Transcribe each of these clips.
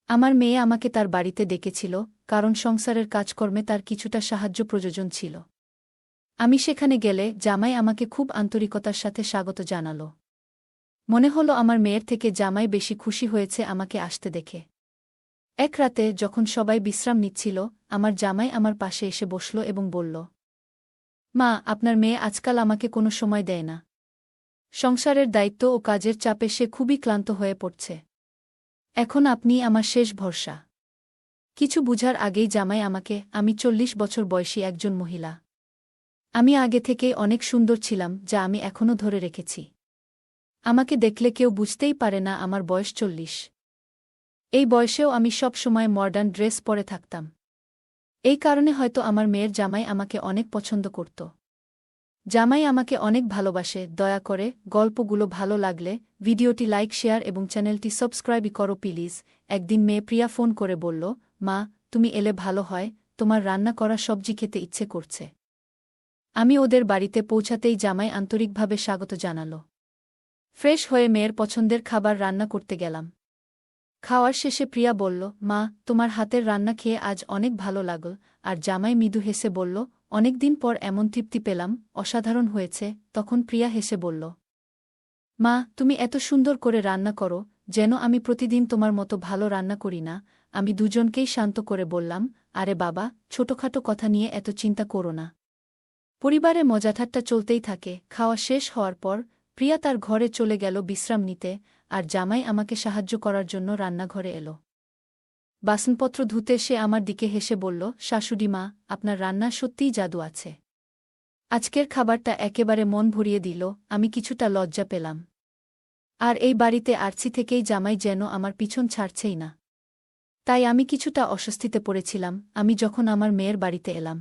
আমার মেয়ে আমাকে তার বাড়িতে ডেকেছিল, কারণ সংসারের কাজকর্মে তার কিছুটা সাহায্য প্রয়োজন ছিল। আমি সেখানে গেলে জামাই আমাকে খুব আন্তরিকতার সাথে স্বাগত জানাল। মনে হলো আমার মেয়ের থেকে জামাই বেশি খুশি হয়েছে আমাকে আসতে দেখে। এক রাতে যখন সবাই বিশ্রাম নিচ্ছিল, আমার জামাই আমার পাশে এসে বসল এবং বলল, মা, আপনার মেয়ে আজকাল আমাকে কোনো সময় দেয় না। সংসারের দায়িত্ব ও কাজের চাপে সে খুবই ক্লান্ত হয়ে পড়ছে। এখন আপনিই আমার শেষ ভরসা। কিছু বুঝার আগেই জামাই আমাকে, আমি 40 বছর বয়সী একজন মহিলা। আমি আগে থেকেই অনেক সুন্দর ছিলাম, যা আমি এখনও ধরে রেখেছি। আমাকে দেখলে কেউ বুঝতেই পারে না আমার বয়স 40। এই বয়সেও আমি সব সময় মডার্ন ড্রেস পরে থাকতাম। এই কারণে হয়তো আমার মেয়ের জামাই আমাকে অনেক পছন্দ করত। জামাই আমাকে অনেক ভালোবাসে। দয়া করে গল্পগুলো ভালো লাগলে ভিডিওটি লাইক, শেয়ার এবং চ্যানেলটি সাবস্ক্রাইব করো প্লিজ। একদিন মেয়ে প্রিয়া ফোন করে বলল, মা, তুমি এলে ভালো হয়, তোমার রান্না করা সবজি খেতে ইচ্ছে করছে। আমি ওদের বাড়িতে পৌঁছাতেই জামাই আন্তরিকভাবে স্বাগত জানাল। ফ্রেশ হয়ে মেয়ের পছন্দের খাবার রান্না করতে গেলাম। খাওয়ার শেষে প্রিয়া বলল, মা, তোমার হাতের রান্না খেয়ে আজ অনেক ভালো লাগল। আর জামাই মৃদু হেসে বলল, অনেকদিন পর এমন তৃপ্তি পেলাম, অসাধারণ হয়েছে। তখন প্রিয়া হেসে বলল, মা, তুমি এত সুন্দর করে রান্না করো, যেন আমি প্রতিদিন তোমার মতো ভালো রান্না করি না। আমি দুজনকেই শান্ত করে বললাম, আরে বাবা, ছোটখাটো কথা নিয়ে এত চিন্তা করো না। পরিবারে মজাঠাট্টা চলতেই থাকে। খাওয়া শেষ হওয়ার পর প্রিয়া তার ঘরে চলে গেল বিশ্রাম নিতে, আর জামাই আমাকে সাহায্য করার জন্য রান্নাঘরে এল। বাসনপত্র ধুতে সে আমার দিকে হেসে বলল, শাশুড়ি মা, আপনার রান্না সত্যিই জাদু আছে। আজকের খাবারটা একেবারে মন ভরিয়ে দিল। আমি কিছুটা লজ্জা পেলাম। আর এই বাড়িতে আসছি থেকেই জামাই যেন আমার পিছন ছাড়ছেই না। তাই আমি কিছুটা অস্বস্তিতে পড়েছিলাম। আমি যখন আমার মেয়ের বাড়িতে এলাম,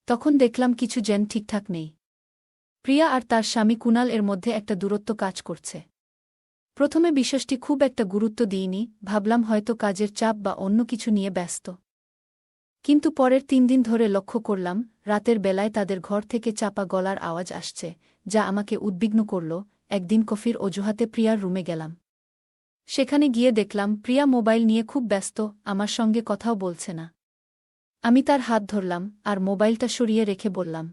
তখন দেখলাম কিছু যেন ঠিকঠাক নেই। প্রিয়া আর তার স্বামী কুনাল এর মধ্যে একটা দূরত্ব কাজ করছে। প্রথমে বিষয়টি খুব একটা গুরুত্ব দিইনি, ভাবলাম হয়তো কাজের চাপ বা অন্য কিছু নিয়ে ব্যস্ত। কিন্তু পরের 3 দিন ধরে লক্ষ্য করলাম, রাতের বেলায় তাদের ঘর থেকে চাপা গলার আওয়াজ আসছে, যা আমাকে উদ্বিগ্ন করল। একদিন কফির অজুহাতে প্রিয়ার রুমে গেলাম। সেখানে গিয়ে দেখলাম প্রিয়া মোবাইল নিয়ে খুব ব্যস্ত, আমার সঙ্গে কথাও বলছে না। আমি তার হাত ধরলাম আর মোবাইলটা সরিয়ে রেখে বললাম,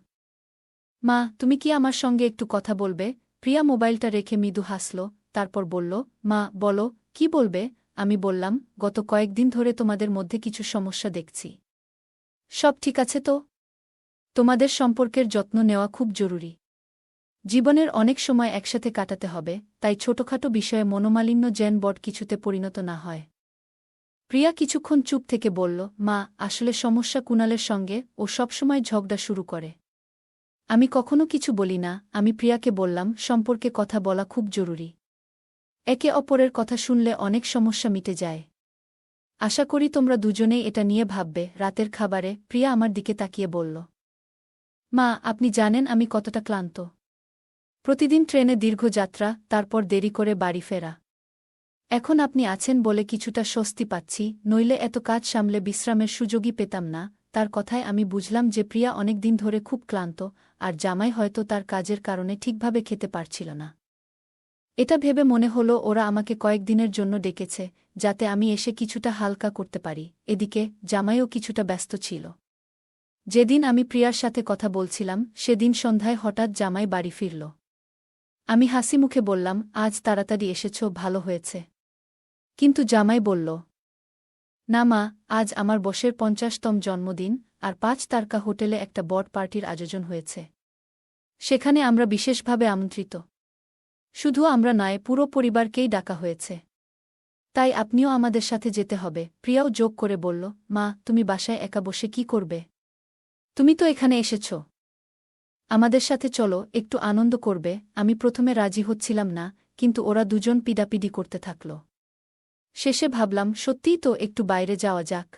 মা, তুমি কি আমার সঙ্গে একটু কথা বলবে? প্রিয়া মোবাইলটা রেখে মৃদু হাসল, তারপর বলল, মা, বলো, কি বলবে? আমি বললাম, গত কয়েকদিন ধরে তোমাদের মধ্যে কিছু সমস্যা দেখছি। সব ঠিক আছে তো? তোমাদের সম্পর্কের যত্ন নেওয়া খুব জরুরি। জীবনের অনেক সময় একসাথে কাটাতে হবে, তাই ছোটখাটো বিষয়ে মনোমালিন্য যেন বড় কিছুতে পরিণত না হয়। প্রিয়া কিছুক্ষণ চুপ থেকে বলল, মা, আসলে সমস্যা কুনালের সঙ্গে, ও সবসময় ঝগড়া শুরু করে। আমি কখনো কিছু বলি না। আমি প্রিয়াকে বললাম, সম্পর্কে কথা বলা খুব জরুরি। একে অপরের কথা শুনলে অনেক সমস্যা মিটে যায়। আশা করি তোমরা দুজনেই এটা নিয়ে ভাববে। রাতের খাবারে প্রিয়া আমার দিকে তাকিয়ে বলল, মা, আপনি জানেন আমি কতটা ক্লান্ত। প্রতিদিন ট্রেনে দীর্ঘ যাত্রা, তারপর দেরি করে বাড়ি ফেরা। এখন আপনি আছেন বলে কিছুটা স্বস্তি পাচ্ছি, নইলে এত কাজ সামলে বিশ্রামের সুযোগই পেতাম না। তার কথায় আমি বুঝলাম যে প্রিয়া অনেক দিন ধরে খুব ক্লান্ত, আর জামাই হয়তো তার কাজের কারণে ঠিকভাবে খেতে পারছিল না। এটা ভেবে মনে হলো ওরা আমাকে কয়েকদিনের জন্য ডেকেছে, যাতে আমি এসে কিছুটা হালকা করতে পারি। এদিকে জামাইও কিছুটা ব্যস্ত ছিল। যেদিন আমি প্রিয়ার সাথে কথা বলছিলাম, সেদিন সন্ধ্যায় হঠাৎ জামাই বাড়ি ফিরল। আমি হাসি মুখে বললাম, আজ তাড়াতাড়ি এসেছ, ভালো হয়েছে। কিন্তু জামাই বলল, না মা, আজ আমার বসের 50তম জন্মদিন, আর 5 তারকা হোটেলে একটা বড় পার্টির আয়োজন হয়েছে। সেখানে আমরা বিশেষভাবে আমন্ত্রিত। শুধু আমরা নয়, পুরো পরিবারকেই ডাকা হয়েছে। তাই আপনিও আমাদের সাথে যেতে হবে। প্রিয়াও যোগ করে বলল, মা, তুমি বাসায় একা বসে কি করবে? তুমি তো এখানে এসেছ, আমাদের সাথে চলো, একটু আনন্দ করবে। আমি প্রথমে রাজি হচ্ছিলাম না, কিন্তু ওরা দুজন পিডাপিডি করতে থাকল। শেষে ভাবলাম, সত্যিই তো, একটু বাইরে যাওয়া যাক।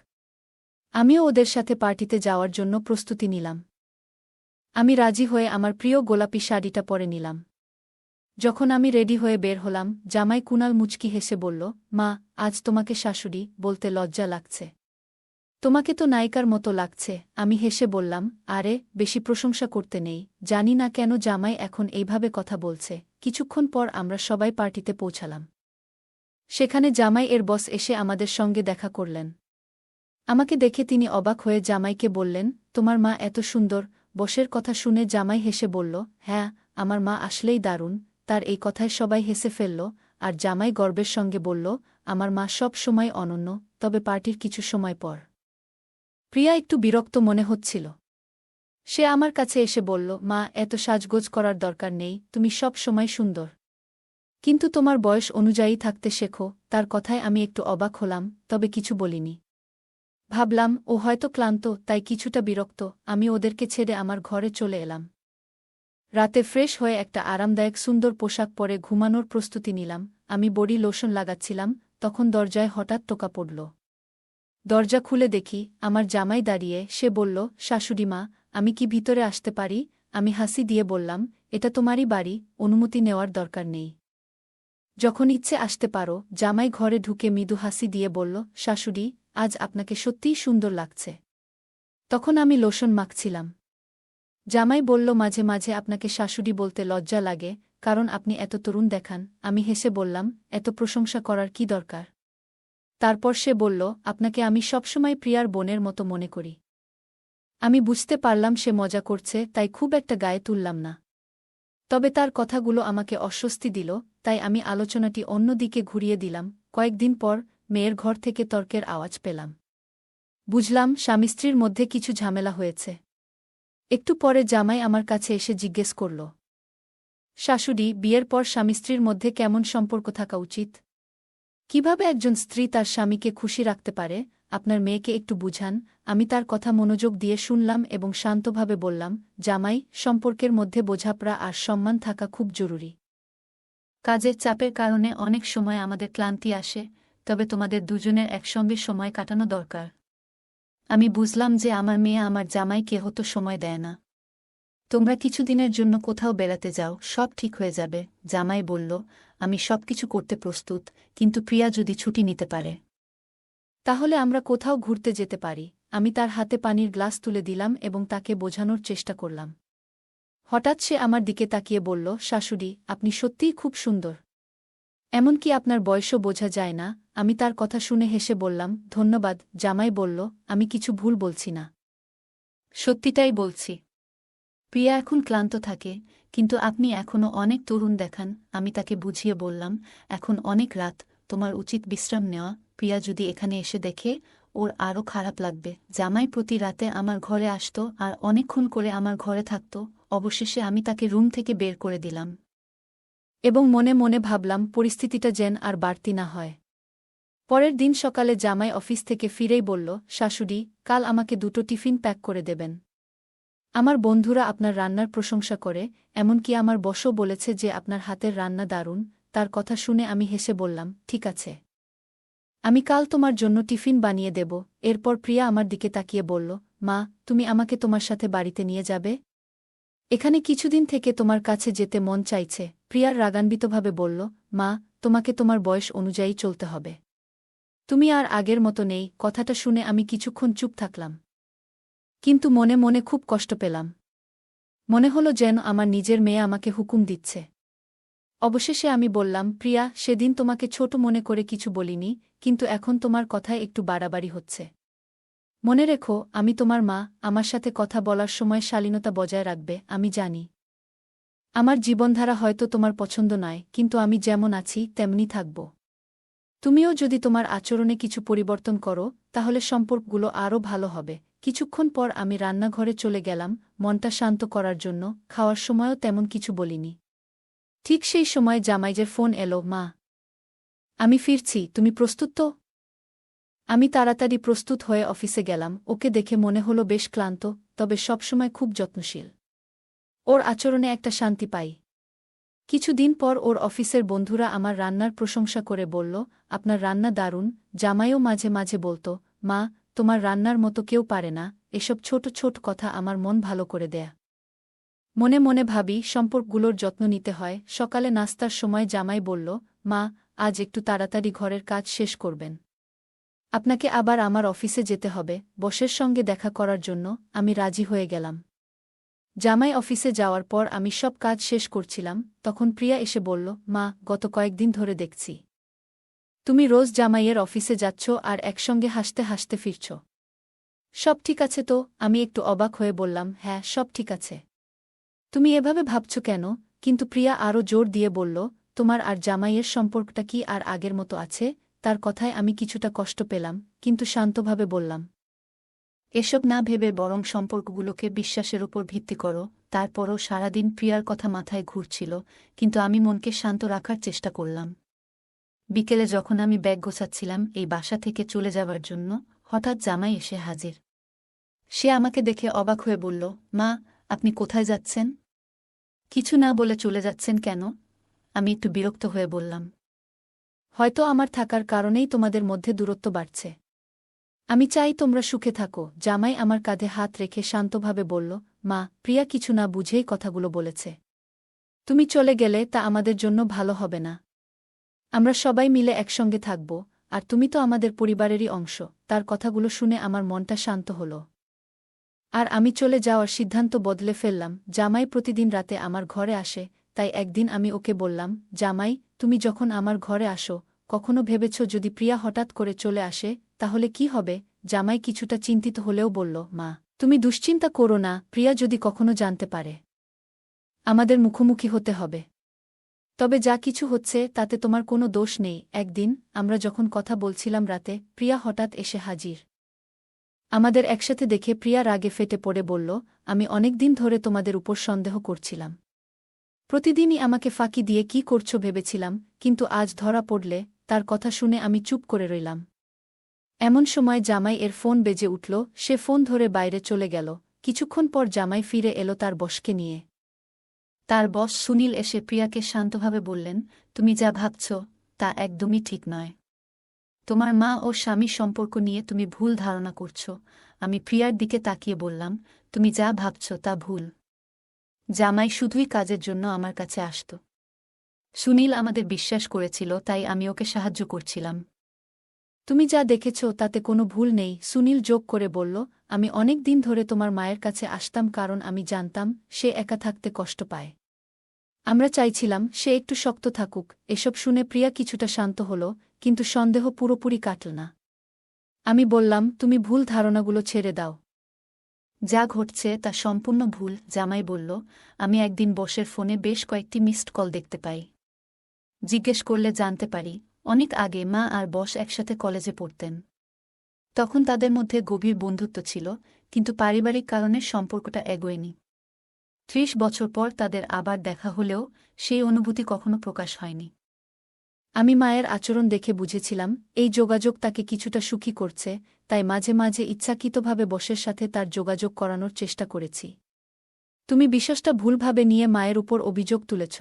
আমিও ওদের সাথে পার্টিতে যাওয়ার জন্য প্রস্তুতি নিলাম। আমি রাজি হয়ে আমার প্রিয় গোলাপি শাড়িটা পরে নিলাম। যখন আমি রেডি হয়ে বের হলাম, জামাই কুনাল মুচকি হেসে বলল, মা, আজ তোমাকে শাশুড়ি বলতে লজ্জা লাগছে। তোমাকে তো নায়িকার মতো লাগছে। আমি হেসে বললাম, আরে, বেশি প্রশংসা করতে নেই। জানি না কেন জামাই এখন এইভাবে কথা বলছে। কিছুক্ষণ পর আমরা সবাই পার্টিতে পৌঁছালাম। সেখানে জামাই এর বস এসে আমাদের সঙ্গে দেখা করলেন। আমাকে দেখে তিনি অবাক হয়ে জামাইকে বললেন, তোমার মা এত সুন্দর। বসের কথা শুনে জামাই হেসে বলল, হ্যাঁ, আমার মা আসলেই দারুণ। তার এই কথায় সবাই হেসে ফেলল, আর জামাই গর্বের সঙ্গে বলল, আমার মা সব সময় অনন্য। তবে পার্টির কিছু সময় পর প্রিয়া একটু বিরক্ত মনে হচ্ছিল। সে আমার কাছে এসে বলল, মা, এত সাজগোজ করার দরকার নেই, তুমি সব সময় সুন্দর। কিন্তু তোমার বয়স অনুযায়ী থাকতে শেখো। তার কথায় আমি একটু অবাক হলাম, তবে কিছু বলিনি। ভাবলাম ও হয়তো ক্লান্ত, তাই কিছুটা বিরক্ত। আমি ওদেরকে ছেড়ে আমার ঘরে চলে এলাম। রাতে ফ্রেশ হয়ে একটা আরামদায়ক সুন্দর পোশাক পরে ঘুমানোর প্রস্তুতি নিলাম। আমি বডি লোশন লাগাচ্ছিলাম, তখন দরজায় হঠাৎ টোকা পড়ল। দরজা খুলে দেখি আমার জামাই দাঁড়িয়ে। সে বলল, শাশুড়িমা, আমি কি ভিতরে আসতে পারি? আমি হাসি দিয়ে বললাম, এটা তোমারই বাড়ি, অনুমতি নেওয়ার দরকার নেই। যখন ইচ্ছে আসতে পারো। জামাই ঘরে ঢুকে মৃদু হাসি দিয়ে বলল, শাশুড়ি, আজ আপনাকে সত্যিই সুন্দর লাগছে। তখন আমি লোশন মাখছিলাম। জামাই বলল, মাঝে মাঝে আপনাকে শাশুড়ি বলতে লজ্জা লাগে, কারণ আপনি এত তরুণ দেখান। আমি হেসে বললাম, এত প্রশংসা করার কি দরকার? তারপর সে বলল, আপনাকে আমি সবসময় প্রিয়ার বোনের মতো মনে করি। আমি বুঝতে পারলাম সে মজা করছে, তাই খুব একটা গায়ে তুললাম না। তবে তার কথাগুলো আমাকে অস্বস্তি দিল, তাই আমি আলোচনাটি অন্য দিকে ঘুরিয়ে দিলাম। কয়েকদিন পর মেয়ের ঘর থেকে তর্কের আওয়াজ পেলাম। বুঝলাম স্বামী স্ত্রীর মধ্যে কিছু ঝামেলা হয়েছে। একটু পরে জামাই আমার কাছে এসে জিজ্ঞেস করল, শাশুড়ি, বিয়ের পর স্বামী স্ত্রীর মধ্যে কেমন সম্পর্ক থাকা উচিত? কিভাবে একজন স্ত্রী তার স্বামীকে খুশি রাখতে পারে? আপনার মেয়েকে একটু বুঝান। আমি তার কথা মনোযোগ দিয়ে শুনলাম এবং শান্তভাবে বললাম, জামাই, সম্পর্কের মধ্যে বোঝাপড়া আর সম্মান থাকা খুব জরুরি। কাজের চাপের কারণে অনেক সময় আমাদের ক্লান্তি আসে, তবে তোমাদের দুজনের একসঙ্গে সময় কাটানো দরকার। আমি বুঝলাম যে আমার মেয়ে আমার জামাইকে হতো সময় দেয় না। তোমরা কিছুদিনের জন্য কোথাও বেড়াতে যাও, সব ঠিক হয়ে যাবে। জামাই বলল, আমি সবকিছু করতে প্রস্তুত, কিন্তু প্রিয়া যদি ছুটি নিতে পারে। তাহলে আমরা কোথাও ঘুরতে যেতে পারি। আমি তার হাতে পানির গ্লাস তুলে দিলাম এবং তাকে বোঝানোর চেষ্টা করলাম। হঠাৎ সে আমার দিকে তাকিয়ে বলল, শাশুড়ি, আপনি সত্যিই খুব সুন্দর। এমনকি আপনার বয়সও বোঝা যায় না। আমি তার কথা শুনে হেসে বললাম, ধন্যবাদ। জামাই বলল, আমি কিছু ভুল বলছি না, সত্যিটাই বলছি। প্রিয়া এখন ক্লান্ত থাকে, কিন্তু আপনি এখনও অনেক তরুণ দেখান। আমি তাকে বুঝিয়ে বললাম, এখন অনেক রাত, তোমার উচিত বিশ্রাম নেওয়া। প্রিয়া যদি এখানে এসে দেখে, ওর আরও খারাপ লাগবে। জামাই প্রতি রাতে আমার ঘরে আসত আর অনেকক্ষণ করে আমার ঘরে থাকত। অবশেষে আমি তাকে রুম থেকে বের করে দিলাম এবং মনে মনে ভাবলাম, পরিস্থিতিটা যেন আর বাড়তি না হয়। পরের দিন সকালে জামাই অফিস থেকে ফিরেই বলল, শাশুড়ি, কাল আমাকে 2টো টিফিন প্যাক করে দেবেন। আমার বন্ধুরা আপনার রান্নার প্রশংসা করে, এমনকি আমার বসও বলেছে যে আপনার হাতের রান্না দারুণ। তার কথা শুনে আমি হেসে বললাম, ঠিক আছে, আমি কাল তোমার জন্য টিফিন বানিয়ে দেব। এরপর প্রিয়া আমার দিকে তাকিয়ে বলল, মা, তুমি আমাকে তোমার সাথে বাড়িতে নিয়ে যাবে? এখানে কিছুদিন থেকে তোমার কাছে যেতে মন চাইছে। প্রিয়ার রাগান্বিতভাবে বলল, মা, তোমাকে তোমার বয়স অনুযায়ী চলতে হবে। তুমি আর আগের মতো নেই। কথাটা শুনে আমি কিছুক্ষণ চুপ থাকলাম, কিন্তু মনে মনে খুব কষ্ট পেলাম। মনে হলো যেন আমার নিজের মেয়ে আমাকে হুকুম দিচ্ছে। অবশেষে আমি বললাম, প্রিয়া, সেদিন তোমাকে ছোট মনে করে কিছু বলিনি, কিন্তু এখন তোমার কথায় একটু বাড়াবাড়ি হচ্ছে। মনে রেখো, আমি তোমার মা। আমার সাথে কথা বলার সময় শালীনতা বজায় রাখবে। আমি জানি আমার জীবনধারা হয়তো তোমার পছন্দ নয়, কিন্তু আমি যেমন আছি তেমনি থাকব। তুমিও যদি তোমার আচরণে কিছু পরিবর্তন করো, তাহলে সম্পর্কগুলো আরও ভালো হবে। কিছুক্ষণ পর আমি রান্নাঘরে চলে গেলাম মনটা শান্ত করার জন্য। খাওয়ার সময়ও তেমন কিছু বলিনি। ঠিক সেই সময় জামাইজের ফোন এলো, মা, আমি ফিরছি, তুমি প্রস্তুত তো? আমি তাড়াতাড়ি প্রস্তুত হয়ে অফিসে গেলাম। ওকে দেখে মনে হলো বেশ ক্লান্ত, তবে সবসময় খুব যত্নশীল। ওর আচরণে একটা শান্তি পাই। কিছুদিন পর ওর অফিসের বন্ধুরা আমার রান্নার প্রশংসা করে বলল, আপনার রান্না দারুণ। জামাইও মাঝে মাঝে বলতো, মা, তোমার রান্নার মতো কেউ পারে না। এসব ছোট ছোট কথা আমার মন ভালো করে দেয়া। মনে মনে ভাবি, সম্পর্কগুলোর যত্ন নিতে হয়। সকালে নাস্তার সময় জামাই বলল, মা, আজ একটু তাড়াতাড়ি ঘরের কাজ শেষ করবেন। আপনাকে আবার আমার অফিসে যেতে হবে বসের সঙ্গে দেখা করার জন্য। আমি রাজি হয়ে গেলাম। জামাই অফিসে যাওয়ার পর আমি সব কাজ শেষ করছিলাম, তখন প্রিয়া এসে বলল, মা, গত কয়েকদিন ধরে দেখছি তুমি রোজ জামাইয়ের অফিসে যাচ্ছ আর একসঙ্গে হাসতে হাসতে ফিরছ। সব ঠিক আছে তো? আমি একটু অবাক হয়ে বললাম, হ্যাঁ, সব ঠিক আছে। তুমি এভাবে ভাবছ কেন? কিন্তু প্রিয়া আরও জোর দিয়ে বলল, তোমার আর জামাইয়ের সম্পর্কটা কি আর আগের মতো আছে? তার কথায় আমি কিছুটা কষ্ট পেলাম, কিন্তু শান্তভাবে বললাম, এসব না ভেবে বরং সম্পর্কগুলোকে বিশ্বাসের উপর ভিত্তি করো। তারপরও সারাদিন প্রিয়ার কথা মাথায় ঘুরছিল, কিন্তু আমি মনকে শান্ত রাখার চেষ্টা করলাম। বিকেলে যখন আমি ব্যাগ গোছাচ্ছিলাম এই বাসা থেকে চলে যাবার জন্য, হঠাৎ জামাই এসে হাজির। সে আমাকে দেখে অবাক হয়ে বলল, মা, আপনি কোথায় যাচ্ছেন? কিছু না বলে চলে যাচ্ছেন কেন? আমি একটু বিরক্ত হয়ে বললাম, হয়তো আমার থাকার কারণেই তোমাদের মধ্যে দূরত্ব বাড়ছে। আমি চাই তোমরা সুখে থাকো। জামাই আমার কাঁধে হাত রেখে শান্তভাবে বলল, মা, প্রিয়া কিছু না বুঝেই কথাগুলো বলেছে। তুমি চলে গেলে তা আমাদের জন্য ভালো হবে না। আমরা সবাই মিলে একসঙ্গে থাকব, আর তুমি তো আমাদের পরিবারেরই অংশ। তার কথাগুলো শুনে আমার মনটা শান্ত হল। আর আমি চলে যাওয়ার সিদ্ধান্ত বদলে ফেললাম। জামাই প্রতিদিন রাতে আমার ঘরে আসে, তাই একদিন আমি ওকে বললাম, জামাই, তুমি যখন আমার ঘরে আসো, কখনো ভেবেছ যদি প্রিয়া হঠাৎ করে চলে আসে তাহলে কি হবে? জামাই কিছুটা চিন্তিত হলেও বলল, মা, তুমি দুশ্চিন্তা করো না, প্রিয়া যদি কখনো জানতে পারে আমাদের মুখোমুখি হতে হবে। তবে যা কিছু হচ্ছে তাতে তোমার কোনো দোষ নেই। একদিন আমরা যখন কথা বলছিলাম রাতে, প্রিয়া হঠাৎ এসে হাজির। আমাদের একসাথে দেখে প্রিয়া রাগে ফেটে পড়ে বলল, আমি অনেক দিন ধরে তোমাদের উপর সন্দেহ করছিলাম। প্রতিদিনই আমাকে ফাঁকি দিয়ে কি করছো ভেবেছিলাম, কিন্তু আজ ধরা পড়লে। তার কথা শুনে আমি চুপ করে রইলাম। এমন সময় জামাই এর ফোন বেজে উঠল। সে ফোন ধরে বাইরে চলে গেল। কিছুক্ষণ পর জামাই ফিরে এলো তার বসকে নিয়ে। তার বস সুনীল এসে প্রিয়াকে শান্তভাবে বললেন, তুমি যা ভাবছ তা একদমই ঠিক নয়। তোমার মা ও স্বামীর সম্পর্ক নিয়ে তুমি ভুল ধারণা করছ। আমি প্রিয়ার দিকে তাকিয়ে বললাম, তুমি যা ভাবছ তা ভুল। জামাই শুধুই কাজের জন্য আমার কাছে আসত। সুনীল আমাদের বিশ্বাস করেছিল, তাই আমি ওকে সাহায্য করছিলাম। তুমি যা দেখেছ তাতে কোনো ভুল নেই, সুনীল যোগ করে বলল। আমি অনেক দিন ধরে তোমার মায়ের কাছে আসতাম কারণ আমি জানতাম সে একা থাকতে কষ্ট পায়। আমরা চাইছিলাম সে একটু শক্ত থাকুক। এসব শুনে প্রিয়া কিছুটা শান্ত হল, কিন্তু সন্দেহ পুরোপুরি কাটল না। আমি বললাম, তুমি ভুল ধারণাগুলো ছেড়ে দাও। যা ঘটছে তা সম্পূর্ণ ভুল। জামাই বলল, আমি একদিন বসের ফোনে বেশ কয়েকটি মিসড কল দেখতে পাই। জিজ্ঞেস করলে জানতে পারি অনেক আগে মা আর বস একসাথে কলেজে পড়তেন। তখন তাদের মধ্যে গভীর বন্ধুত্ব ছিল, কিন্তু পারিবারিক কারণে সম্পর্কটা এগোয়নি। ৩০ বছর পর তাদের আবার দেখা হলেও সেই অনুভূতি কখনো প্রকাশ হয়নি। আমি মায়ের আচরণ দেখে বুঝেছিলাম এই যোগাযোগ তাকে কিছুটা সুখী করছে, তাই মাঝে মাঝে ইচ্ছাকৃতভাবে বসের সাথে তার যোগাযোগ করানোর চেষ্টা করেছি। তুমি বিশ্বাসটা ভুলভাবে নিয়ে মায়ের উপর অভিযোগ তুলেছ।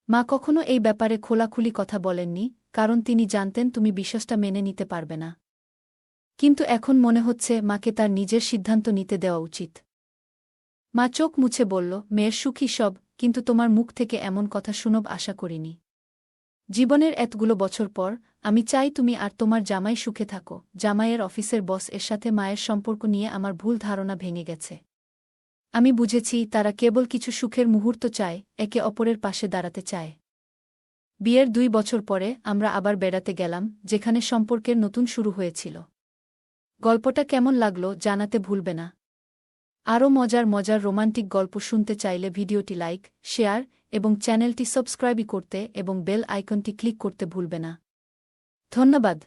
মা কখনো এই ব্যাপারে খোলাখুলি কথা বলেননি, কারণ তিনি জানতেন তুমি বিশ্বাসটা মেনে নিতে পারবে না। কিন্তু এখন মনে হচ্ছে মাকে তার নিজের সিদ্ধান্ত নিতে দেওয়া উচিত। মা চোখ মুছে বলল, মেয়ের সুখী সব, কিন্তু তোমার মুখ থেকে এমন কথা শুনব আশা করিনি। জীবনের এতগুলো বছর পর আমি চাই তুমি আর তোমার জামাই সুখে থাকো। জামাইয়ের অফিসের বস এর সাথে মায়ের সম্পর্ক নিয়ে আমার ভুল ধারণা ভেঙে গেছে। আমি বুঝেছি তারা কেবল কিছু সুখের মুহূর্ত চায়, একে অপরের পাশে দাঁড়াতে চায়। বিয়ের ২ বছর পরে আমরা আবার বেড়াতে গেলাম, যেখানে সম্পর্কের নতুন শুরু হয়েছিল। গল্পটা কেমন লাগলো জানাতে ভুলবে না। আরও মজার মজার রোমান্টিক গল্প শুনতে চাইলে ভিডিওটি লাইক, শেয়ার এবং চ্যানেলটি সাবস্ক্রাইব করতে এবং বেল আইকনটি ক্লিক করতে ভুলবে না। ধন্যবাদ।